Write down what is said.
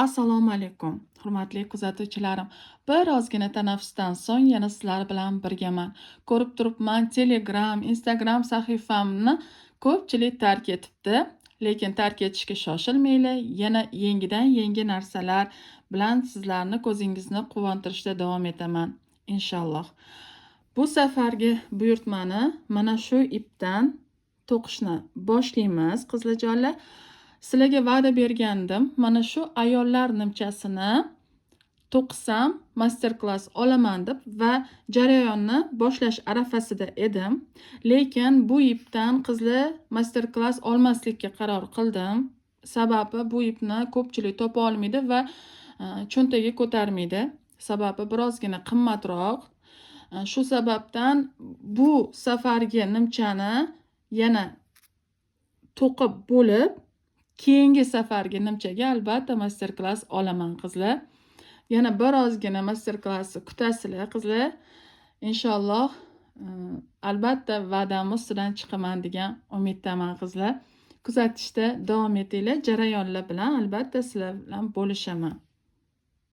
Assalomu alaykum, hurmatli kuzatuvchilarim. Birozgina tanaffusdan so'ng yana sizlar bilan birgaman. Ko'rib turibman, Telegram, Instagram sahifamni ko'pchilik tark etibdi, lekin tark etishga shoshilmanglar. Yana yangidan-yangi narsalar bilan sizlarni ko'zingizni quvontirishda davom etaman, inshaalloh. Bu safargi buyurtmani mana shu ipdan to'qishni boshlaymiz, qizlarjonlar. Sizlarga va'da bergandim. Mana shu ayollar nimchasini to'qisam master-klass olaman deb va jarayonni boshlash arafasida edim. Lekin bu ipdan qizlar master-klass olmaslikka qaror qildim. Sababi bu ipni ko'pchilik topa olmaydi va cho'ntaga ko'tarmaydi. Sababi birozgina qimmatroq. Shu sababdan bu safargi nimchani yana to'qib bo'lib keyingi safargi nimchaga albatta master-klass olaman qizlar. Yana birozgina master-klassni kutasizlar qizlar. Inshaalloh albatta va'dam ustidan chiqaman degan umiddaman qizlar. Kuzatishda davom etinglar. Jarayonlar bilan albatta sizlar bilan bo'lishaman.